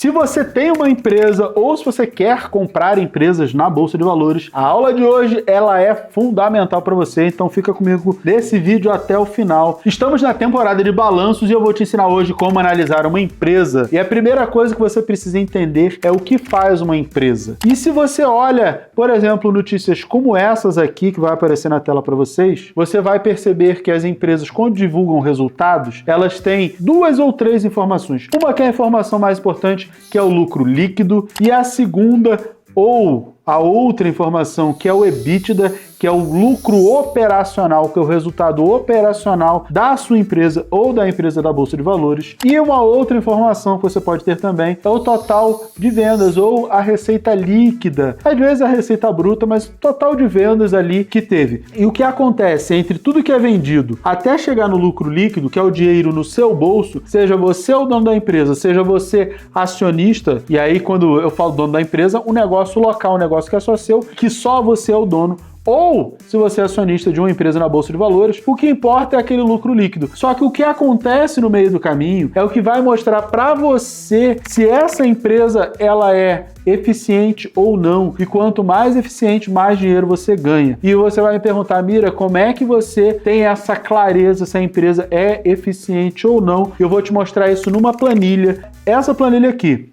Se você tem uma empresa ou se você quer comprar empresas na Bolsa de Valores, a aula de hoje ela é fundamental para você, então fica comigo nesse vídeo até o final. Estamos na temporada de balanços e eu vou te ensinar hoje como analisar uma empresa. E a primeira coisa que você precisa entender é o que faz uma empresa. E se você olha, por exemplo, notícias como essas aqui que vai aparecer na tela para vocês, você vai perceber que as empresas, quando divulgam resultados, elas têm 2 ou 3 informações. Uma que é a informação mais importante, que é o lucro líquido, e a segunda, ou a outra informação, que é o EBITDA, que é o lucro operacional, que é o resultado operacional da sua empresa ou da empresa da Bolsa de Valores. E uma outra informação que você pode ter também é o total de vendas ou a receita líquida. Às vezes a receita bruta, mas total de vendas ali que teve. E o que acontece entre tudo que é vendido até chegar no lucro líquido, que é o dinheiro no seu bolso, seja você o dono da empresa, seja você acionista, e aí quando eu falo dono da empresa, um negócio local, um negócio que é só seu, que só você é o dono, ou se você é acionista de uma empresa na Bolsa de Valores, o que importa é aquele lucro líquido. Só que o que acontece no meio do caminho é o que vai mostrar para você se essa empresa ela é eficiente ou não. E quanto mais eficiente, mais dinheiro você ganha. E você vai me perguntar, Mira, como é que você tem essa clareza se a empresa é eficiente ou não? Eu vou te mostrar isso numa planilha. Essa planilha aqui,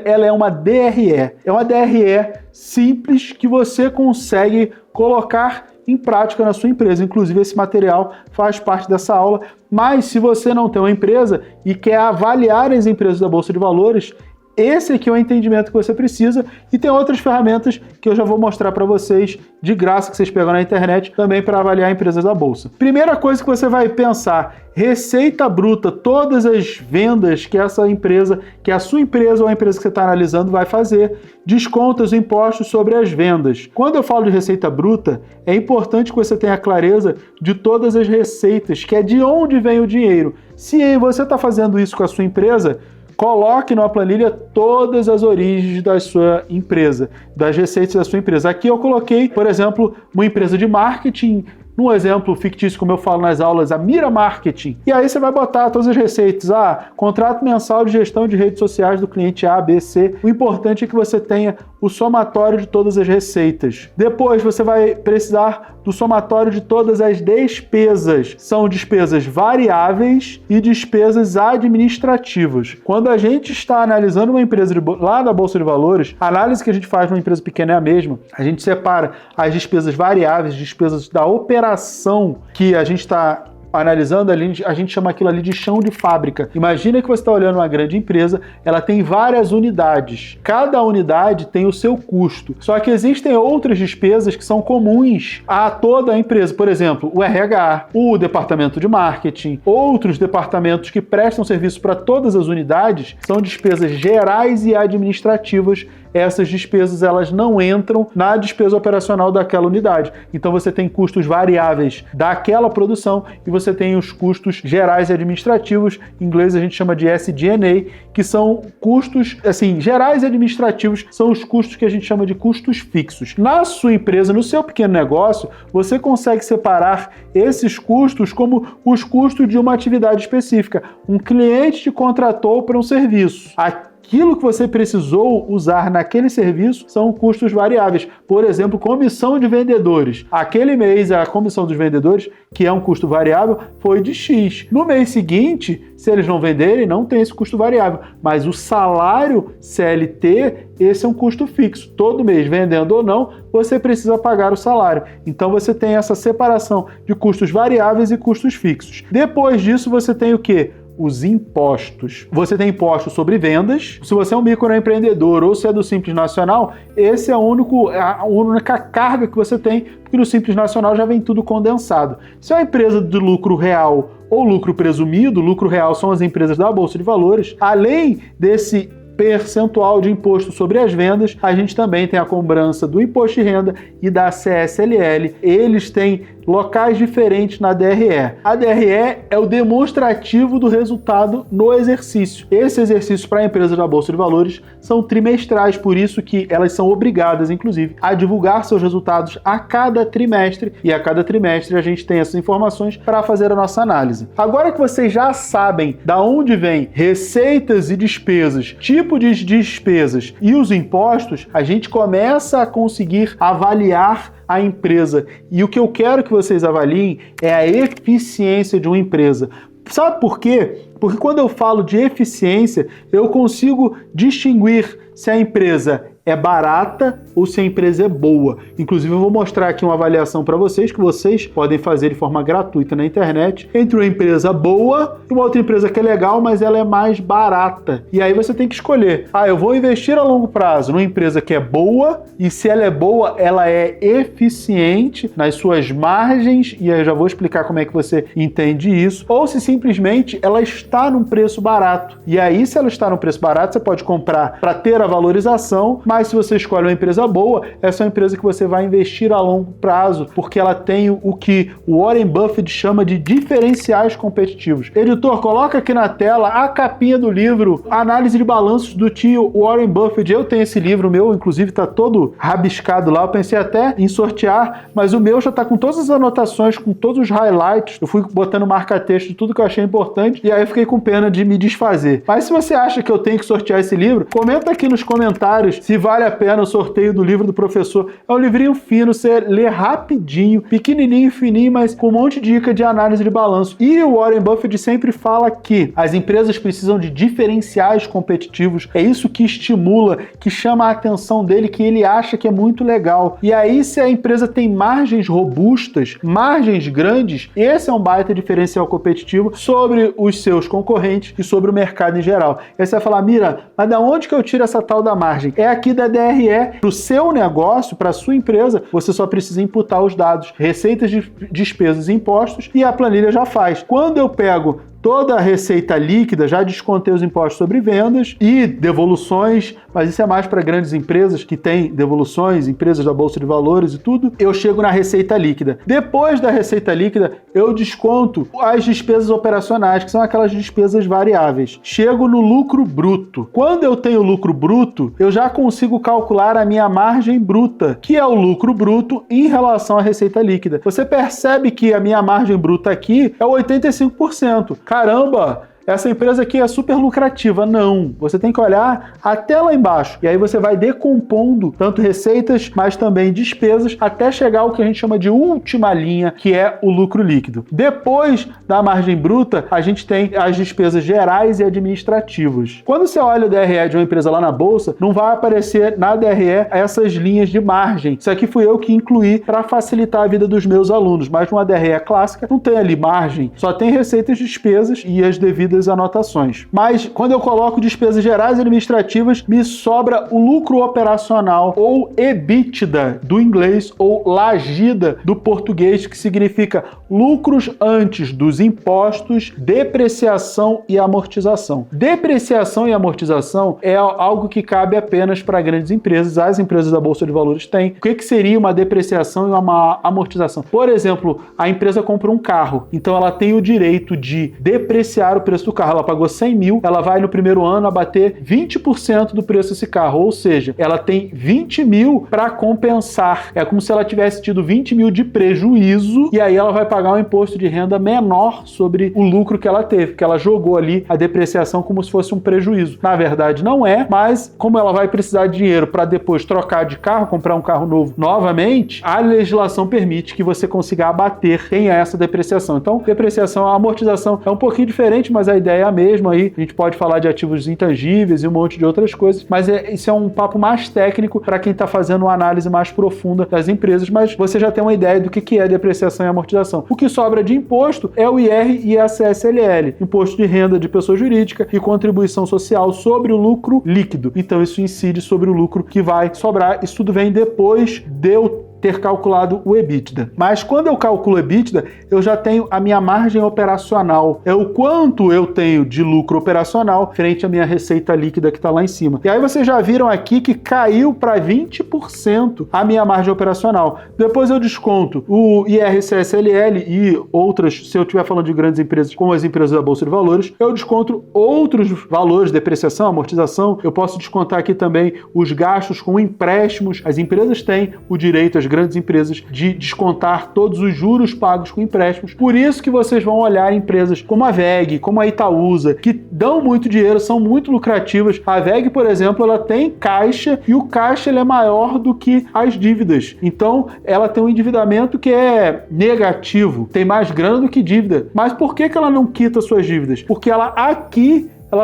ela é uma DRE. É uma DRE simples que você consegue colocar em prática na sua empresa. Inclusive, esse material faz parte dessa aula. Mas se você não tem uma empresa e quer avaliar as empresas da Bolsa de Valores, esse aqui é o entendimento que você precisa, e tem outras ferramentas que eu já vou mostrar para vocês de graça que vocês pegam na internet também para avaliar empresas da bolsa. Primeira coisa que você vai pensar: receita bruta, todas as vendas que essa empresa, que a sua empresa ou a empresa que você está analisando vai fazer, desconta os impostos sobre as vendas. Quando eu falo de receita bruta, é importante que você tenha clareza de todas as receitas, que é de onde vem o dinheiro. Se você está fazendo isso com a sua empresa, coloque numa planilha todas as origens da sua empresa, das receitas da sua empresa. Aqui eu coloquei, por exemplo, uma empresa de marketing, num exemplo fictício, como eu falo nas aulas, a Mira Marketing. E aí você vai botar todas as receitas. Contrato mensal de gestão de redes sociais do cliente A, B, C. O importante é que você tenha o somatório de todas as receitas. Depois você vai precisar do somatório de todas as despesas. São despesas variáveis e despesas administrativas. Quando a gente está analisando uma empresa lá da Bolsa de Valores, a análise que a gente faz numa empresa pequena é a mesma. A gente separa as despesas variáveis, despesas da operação que a gente está analisando ali, a gente chama aquilo ali de chão de fábrica. Imagina que você está olhando uma grande empresa, ela tem várias unidades. Cada unidade tem o seu custo. Só que existem outras despesas que são comuns a toda a empresa. Por exemplo, o RH, o departamento de marketing, outros departamentos que prestam serviço para todas as unidades, são despesas gerais e administrativas. Essas despesas elas não entram na despesa operacional daquela unidade. Então você tem custos variáveis daquela produção e você tem os custos gerais e administrativos, em inglês a gente chama de SG&A, que são custos, assim, gerais e administrativos, são os custos que a gente chama de custos fixos. Na sua empresa, no seu pequeno negócio, você consegue separar esses custos como os custos de uma atividade específica. Um cliente te contratou para um serviço. Aquilo que você precisou usar naquele serviço são custos variáveis. Por exemplo, comissão de vendedores. Aquele mês, a comissão dos vendedores, que é um custo variável, foi de X. No mês seguinte, se eles não venderem, não tem esse custo variável. Mas o salário CLT, esse é um custo fixo. Todo mês, vendendo ou não, você precisa pagar o salário. Então você tem essa separação de custos variáveis e custos fixos. Depois disso, você tem o quê? Os impostos. Você tem impostos sobre vendas. Se você é um microempreendedor ou se é do Simples Nacional, esse é a única carga que você tem, porque no Simples Nacional já vem tudo condensado. Se é uma empresa de lucro real ou lucro presumido, lucro real são as empresas da Bolsa de Valores, além desse percentual de imposto sobre as vendas, a gente também tem a cobrança do imposto de renda e da CSLL. Eles têm locais diferentes na DRE. A DRE é o demonstrativo do resultado no exercício. Esse exercício para a empresa da Bolsa de Valores são trimestrais, por isso que elas são obrigadas, inclusive, a divulgar seus resultados a cada trimestre, e a cada trimestre a gente tem essas informações para fazer a nossa análise. Agora que vocês já sabem da onde vem receitas e despesas, tipo de despesas e os impostos, a gente começa a conseguir avaliar a empresa. E o que eu quero que vocês avaliem é a eficiência de uma empresa. Sabe por quê? Porque quando eu falo de eficiência, eu consigo distinguir se a empresa é barata ou se a empresa é boa. Inclusive, eu vou mostrar aqui uma avaliação para vocês que vocês podem fazer de forma gratuita na internet entre uma empresa boa e uma outra empresa que é legal, mas ela é mais barata. E aí você tem que escolher. Eu vou investir a longo prazo numa empresa que é boa, e se ela é boa, ela é eficiente nas suas margens, e aí eu já vou explicar como é que você entende isso, ou se simplesmente ela está num preço barato. E aí, se ela está num preço barato, você pode comprar para ter a valorização, mas se você escolhe uma empresa boa, essa é uma empresa que você vai investir a longo prazo, porque ela tem o que o Warren Buffett chama de diferenciais competitivos. Editor, coloca aqui na tela a capinha do livro Análise de Balanços do tio Warren Buffett. Eu tenho esse livro, o meu inclusive está todo rabiscado lá, eu pensei até em sortear, mas o meu já está com todas as anotações, com todos os highlights, eu fui botando marca-texto de tudo que eu achei importante, e aí eu fiquei com pena de me desfazer. Mas se você acha que eu tenho que sortear esse livro, comenta aqui nos comentários se vale a pena o sorteio do livro do professor. É um livrinho fino, você lê rapidinho, pequenininho, fininho, mas com um monte de dica de análise de balanço. E o Warren Buffett sempre fala que as empresas precisam de diferenciais competitivos. É isso que estimula, que chama a atenção dele, que ele acha que é muito legal. E aí, se a empresa tem margens robustas, margens grandes, esse é um baita diferencial competitivo sobre os seus concorrentes e sobre o mercado em geral. Aí você vai falar, Mira, mas da onde que eu tiro essa tal da margem? É aqui da DRE. Para o seu negócio, para a sua empresa, você só precisa imputar os dados, receitas, despesas e impostos, e a planilha já faz. Quando eu pego toda a receita líquida, já descontei os impostos sobre vendas e devoluções, mas isso é mais para grandes empresas que têm devoluções, empresas da Bolsa de Valores e tudo. Eu chego na receita líquida. Depois da receita líquida, eu desconto as despesas operacionais, que são aquelas despesas variáveis. Chego no lucro bruto. Quando eu tenho lucro bruto, eu já consigo calcular a minha margem bruta, que é o lucro bruto em relação à receita líquida. Você percebe que a minha margem bruta aqui é 85%. Caramba, essa empresa aqui é super lucrativa. Não, você tem que olhar até lá embaixo. E aí você vai decompondo tanto receitas, mas também despesas, até chegar ao que a gente chama de última linha, que é o lucro líquido. Depois da margem bruta, a gente tem as despesas gerais e administrativas. Quando você olha o DRE de uma empresa lá na bolsa, não vai aparecer na DRE essas linhas de margem. Isso aqui fui eu que incluí para facilitar a vida dos meus alunos, mas numa DRE clássica não tem ali margem, só tem receitas, despesas e as devidas anotações. Mas quando eu coloco despesas gerais e administrativas, me sobra o lucro operacional, ou EBITDA do inglês, ou LAGIDA do português, que significa lucros antes dos impostos, depreciação e amortização. Depreciação e amortização é algo que cabe apenas para grandes empresas. As empresas da Bolsa de Valores têm. O que seria uma depreciação e uma amortização? Por exemplo, a empresa compra um carro, então ela tem o direito de depreciar o preço do carro. Ela pagou 100 mil, ela vai no primeiro ano abater 20% do preço desse carro, ou seja, ela tem 20 mil para compensar. É como se ela tivesse tido 20 mil de prejuízo, e aí ela vai pagar um imposto de renda menor sobre o lucro que ela teve, porque ela jogou ali a depreciação como se fosse um prejuízo. Na verdade não é, mas como ela vai precisar de dinheiro para depois trocar de carro, comprar um carro novo novamente, a legislação permite que você consiga abater quem é essa depreciação. Então, depreciação, a amortização é um pouquinho diferente, mas a ideia é a mesma aí. A gente pode falar de ativos intangíveis e um monte de outras coisas, mas isso é um papo mais técnico para quem está fazendo uma análise mais profunda das empresas, mas você já tem uma ideia do que é depreciação e amortização. O que sobra de imposto é o IR e a CSLL, imposto de renda de pessoa jurídica e contribuição social sobre o lucro líquido. Então isso incide sobre o lucro que vai sobrar. Isso tudo vem depois de eu ter calculado o EBITDA. Mas quando eu calculo o EBITDA, eu já tenho a minha margem operacional. É o quanto eu tenho de lucro operacional frente à minha receita líquida que está lá em cima. E aí vocês já viram aqui que caiu para 20% a minha margem operacional. Depois eu desconto o IR/CSLL e outras, se eu estiver falando de grandes empresas, como as empresas da Bolsa de Valores, eu desconto outros valores, depreciação, amortização. Eu posso descontar aqui também os gastos com empréstimos. As empresas têm o direito, as grandes empresas, de descontar todos os juros pagos com empréstimos. Por isso que vocês vão olhar empresas como a VEG, como a Itaúsa, que dão muito dinheiro, são muito lucrativas. A VEG, por exemplo, ela tem caixa e o caixa ele é maior do que as dívidas. Então, ela tem um endividamento que é negativo, tem mais grana do que dívida. Mas por que ela não quita suas dívidas? Porque ela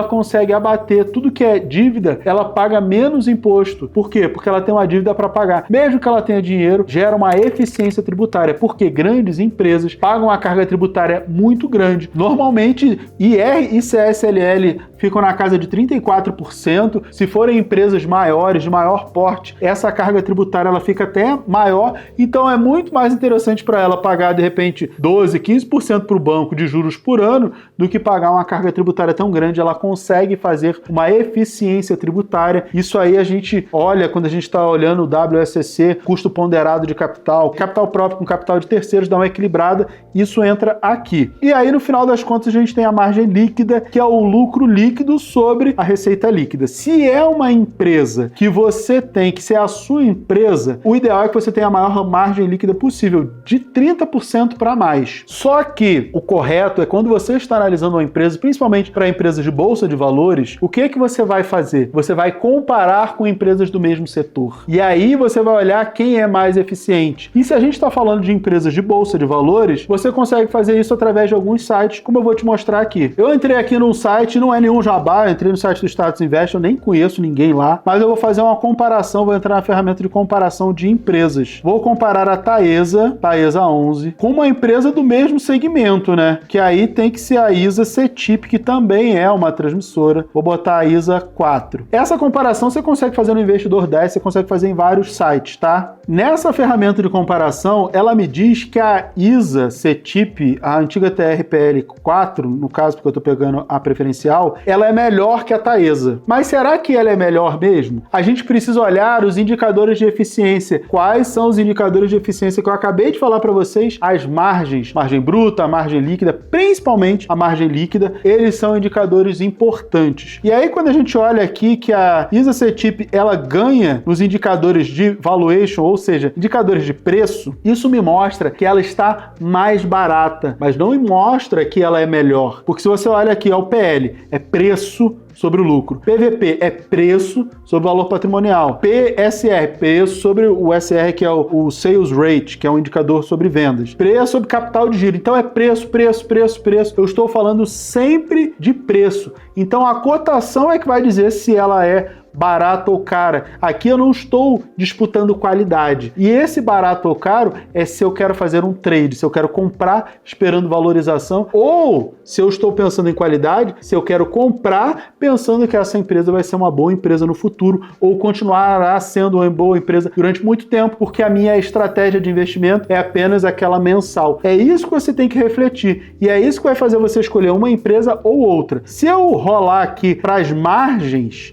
consegue abater tudo que é dívida, ela paga menos imposto. Por quê? Porque ela tem uma dívida para pagar. Mesmo que ela tenha dinheiro, gera uma eficiência tributária, porque grandes empresas pagam uma carga tributária muito grande. Normalmente, IR e CSLL ficam na casa de 34%. Se forem empresas maiores, de maior porte, essa carga tributária ela fica até maior. Então, é muito mais interessante para ela pagar, de repente, 12%, 15% para o banco de juros por ano, do que pagar uma carga tributária tão grande. Ela consegue fazer uma eficiência tributária. Isso aí a gente olha quando a gente está olhando o WSCC, custo ponderado de capital, capital próprio com capital de terceiros, dá uma equilibrada, isso entra aqui. E aí no final das contas a gente tem a margem líquida, que é o lucro líquido sobre a receita líquida. Se é uma empresa que você tem, que se é a sua empresa, o ideal é que você tenha a maior margem líquida possível, de 30% para mais. Só que o correto é quando você está analisando uma empresa, principalmente para empresas de bolsa de valores, o que você vai fazer? Você vai comparar com empresas do mesmo setor. E aí você vai olhar quem é mais eficiente. E se a gente está falando de empresas de bolsa de valores, você consegue fazer isso através de alguns sites, como eu vou te mostrar aqui. Eu entrei aqui num site, não é nenhum jabá, eu entrei no site do Status Invest, eu nem conheço ninguém lá, mas eu vou fazer uma comparação, vou entrar na ferramenta de comparação de empresas. Vou comparar a Taesa 11, com uma empresa do mesmo segmento, né? Que aí tem que ser a ISA CETIP, que também é uma transmissora. Vou botar a ISA 4. Essa comparação você consegue fazer no Investidor 10, você consegue fazer em vários sites, tá? Nessa ferramenta de comparação, ela me diz que a ISA CETIP, a antiga TRPL 4, no caso porque eu tô pegando a preferencial, ela é melhor que a Taesa. Mas será que ela é melhor mesmo? A gente precisa olhar os indicadores de eficiência. Quais são os indicadores de eficiência que eu acabei de falar para vocês? As margens, margem bruta, a margem líquida, principalmente a margem líquida, eles são indicadores importantes. E aí, quando a gente olha aqui que a ISA CETIP, ela ganha nos indicadores de valuation, ou seja, indicadores de preço, isso me mostra que ela está mais barata, mas não me mostra que ela é melhor. Porque se você olha aqui, o PL é preço sobre o lucro. PVP é preço sobre o valor patrimonial. PSR, preço sobre o SR, que é o Sales Rate, que é um indicador sobre vendas. Preço sobre capital de giro. Então é preço, preço, preço, preço. Eu estou falando sempre de preço. Então a cotação é que vai dizer se ela é barato ou cara. Aqui eu não estou disputando qualidade. E esse barato ou caro é se eu quero fazer um trade, se eu quero comprar esperando valorização, ou se eu estou pensando em qualidade, se eu quero comprar pensando que essa empresa vai ser uma boa empresa no futuro, ou continuará sendo uma boa empresa durante muito tempo, porque a minha estratégia de investimento é apenas aquela mensal. É isso que você tem que refletir. E é isso que vai fazer você escolher uma empresa ou outra. Se eu rolar aqui para as margens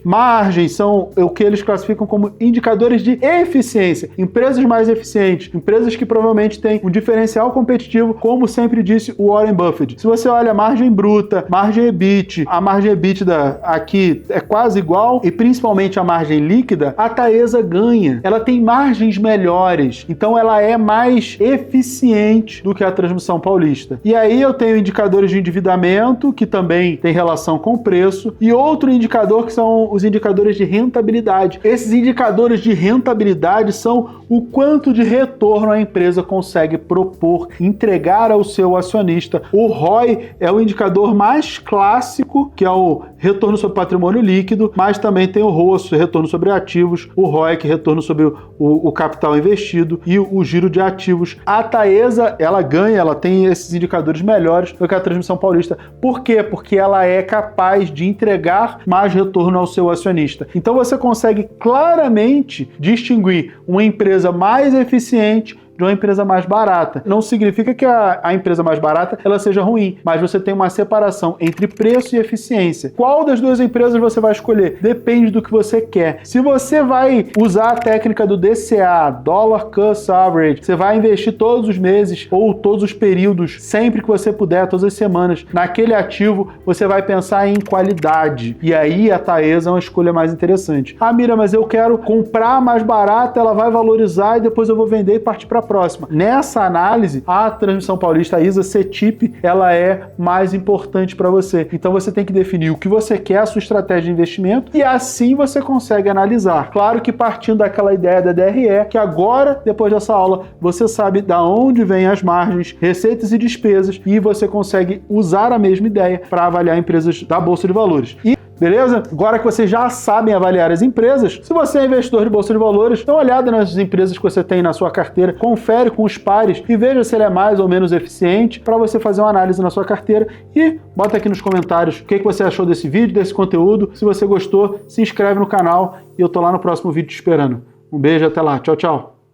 são o que eles classificam como indicadores de eficiência. Empresas mais eficientes, empresas que provavelmente têm um diferencial competitivo, como sempre disse o Warren Buffett. Se você olha a margem bruta, margem EBIT, a margem EBITDA aqui é quase igual, e principalmente a margem líquida, a Taesa ganha. Ela tem margens melhores, então ela é mais eficiente do que a Transmissão Paulista. E aí eu tenho indicadores de endividamento, que também tem relação com o preço, e outro indicador que são os indicadores de rentabilidade. Esses indicadores de rentabilidade são o quanto de retorno a empresa consegue propor, entregar ao seu acionista. O ROI é o indicador mais clássico, que é o retorno sobre patrimônio líquido, mas também tem o ROAS, retorno sobre ativos, o ROIC, retorno sobre o capital investido, e o giro de ativos. A Taesa, ela ganha, ela tem esses indicadores melhores do que a Transmissão Paulista. Por quê? Porque ela é capaz de entregar mais retorno ao seu acionista. paulista. Então você consegue claramente distinguir uma empresa mais eficiente de uma empresa mais barata. Não significa que a empresa mais barata ela seja ruim, mas você tem uma separação entre preço e eficiência. Qual das duas empresas você vai escolher? Depende do que você quer. Se você vai usar a técnica do DCA, Dollar Cost Average, você vai investir todos os meses ou todos os períodos, sempre que você puder, todas as semanas, naquele ativo, você vai pensar em qualidade. E aí a Taesa é uma escolha mais interessante. Ah, Mira, mas eu quero comprar mais barata, ela vai valorizar e depois eu vou vender e partir para próxima. Nessa análise, a Transmissão Paulista, a ISA CETIP, ela é mais importante para você. Então você tem que definir o que você quer, a sua estratégia de investimento, e assim você consegue analisar. Claro que partindo daquela ideia da DRE, que agora, depois dessa aula, você sabe da onde vêm as margens, receitas e despesas, e você consegue usar a mesma ideia para avaliar empresas da Bolsa de Valores. Beleza? Agora que vocês já sabem avaliar as empresas, se você é investidor de Bolsa de Valores, dá uma olhada nas empresas que você tem na sua carteira, confere com os pares e veja se ele é mais ou menos eficiente para você fazer uma análise na sua carteira e bota aqui nos comentários o que você achou desse vídeo, desse conteúdo. Se você gostou, se inscreve no canal e eu tô lá no próximo vídeo te esperando. Um beijo, até lá. Tchau, tchau.